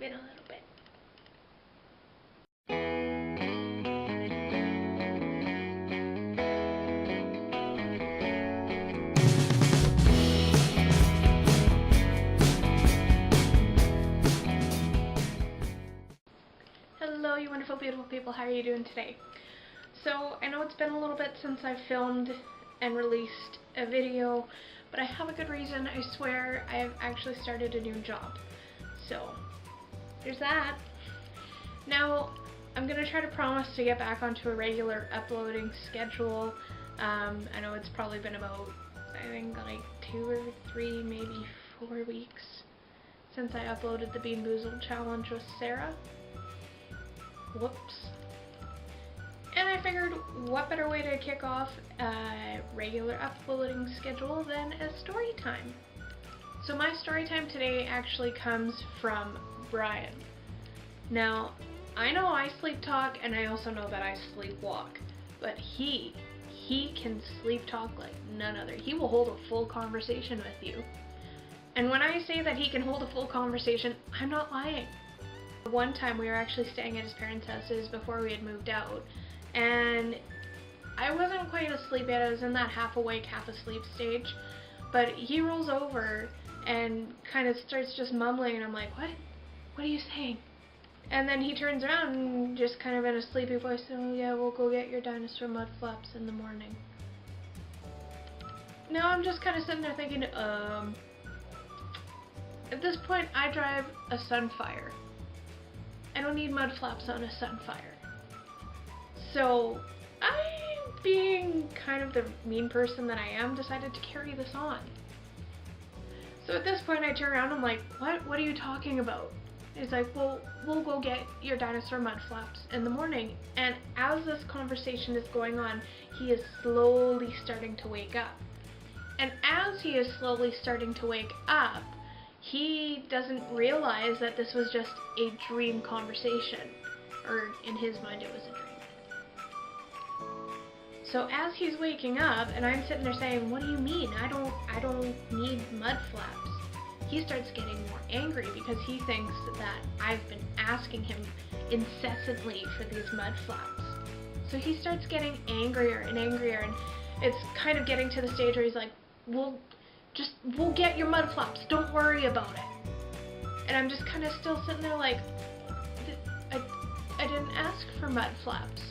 in a little bit. Hello, you wonderful, beautiful people. How are you doing today? So, I know it's been a little bit since I filmed and released a video, but I have a good reason. I swear I have actually started a new job. So, there's that. Now, I'm going to try to promise to get back onto a regular uploading schedule. I know it's probably been about, I think, like 2 or 3, maybe 4 weeks since I uploaded the Bean Boozled challenge with Sarah. Whoops. And I figured, what better way to kick off a regular uploading schedule than a story time? So my story time today actually comes from Brian. Now, I know I sleep talk, and I also know that I sleepwalk, but he can sleep talk like none other. He will hold a full conversation with you. And when I say that he can hold a full conversation, I'm not lying. One time we were actually staying at his parents' houses before we had moved out, and I wasn't quite asleep yet. I was in that half awake, half asleep stage, but he rolls over and kind of starts just mumbling, and I'm like, what are you saying? And then he turns around and just kind of in a sleepy voice, oh yeah, we'll go get your Dinosaur Mudflaps in the morning. Now I'm just kind of sitting there thinking, at this point I drive a Sunfire. I don't need mud flaps on a Sunfire. So, I, being kind of the mean person that I am, decided to carry this on. So at this point I turn around and I'm like, what are you talking about? He's like, well, we'll go get your Dinosaur Mudflaps in the morning. And as this conversation is going on, he is slowly starting to wake up. And as he is slowly starting to wake up, he doesn't realize that this was just a dream conversation, or in his mind it was a dream. So as he's waking up, and I'm sitting there saying, what do you mean? I don't need mud flaps. He starts getting more angry because he thinks that I've been asking him incessantly for these mud flaps. So he starts getting angrier and angrier, and it's kind of getting to the stage where he's like, we'll get your mud flaps, don't worry about it. And I'm just kind of still sitting there like, I didn't ask for mud flaps.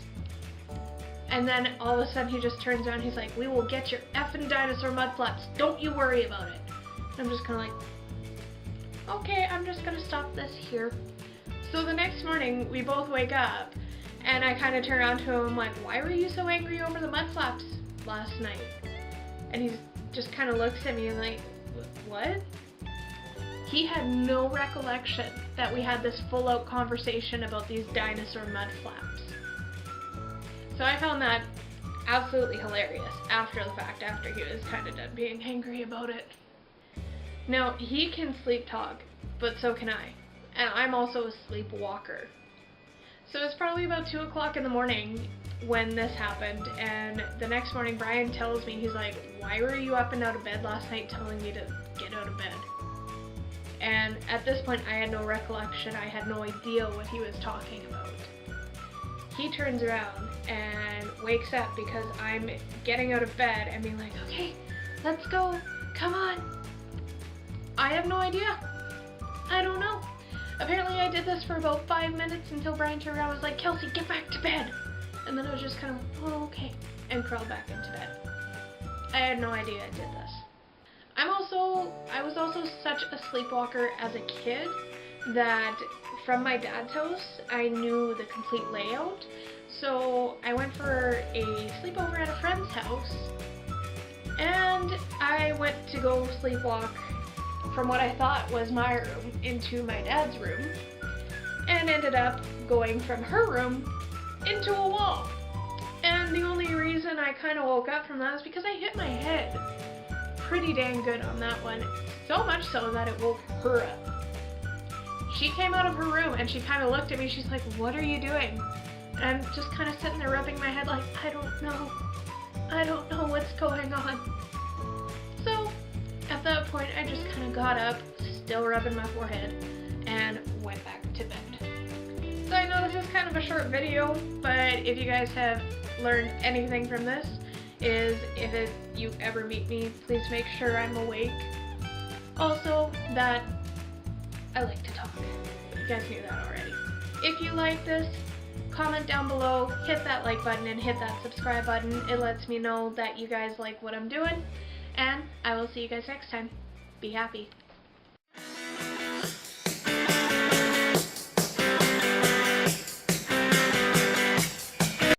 And then all of a sudden he just turns around, he's like, we will get your effing Dinosaur Mudflaps, don't you worry about it. And I'm just kind of like, okay, I'm just going to stop this here. So the next morning we both wake up, and I kind of turn around to him like, why were you so angry over the mud flaps last night? And he's just kind of looks at me and like, what? He had no recollection that we had this full out conversation about these Dinosaur Mud Flaps. So I found that absolutely hilarious after the fact, after he was kind of done being angry about it. Now, he can sleep talk, but so can I. And I'm also a sleepwalker. So it's probably about 2 o'clock in the morning when this happened, and the next morning Brian tells me, he's like, why were you up and out of bed last night telling me to get out of bed? And at this point I had no recollection, I had no idea what he was talking about. He turns around and wakes up because I'm getting out of bed and being like, okay, let's go, come on. I have no idea. I don't know. Apparently I did this for about 5 minutes until Brian turned around and was like, Kelsey, get back to bed. And then I was just kind of, oh, okay, and crawled back into bed. I had no idea I did this. I was also such a sleepwalker as a kid that from my dad's house, I knew the complete layout. So I went for a sleepover at a friend's house, and I went to go sleepwalk from what I thought was my room into my dad's room, and ended up going from her room into a wall. And the only reason I kind of woke up from that is because I hit my head pretty dang good on that one, so much so that it woke her up. She came out of her room and she kind of looked at me, she's like, what are you doing? And I'm just kind of sitting there rubbing my head like, I don't know what's going on. So at that point I just kind of got up, still rubbing my forehead, and went back to bed. So I know this is kind of a short video, but if you guys have learned anything from this, is if you ever meet me, please make sure I'm awake. Also, that I like to talk. You guys knew that already. If you like this, comment down below, hit that like button, and hit that subscribe button. It lets me know that you guys like what I'm doing, and I will see you guys next time. Be happy.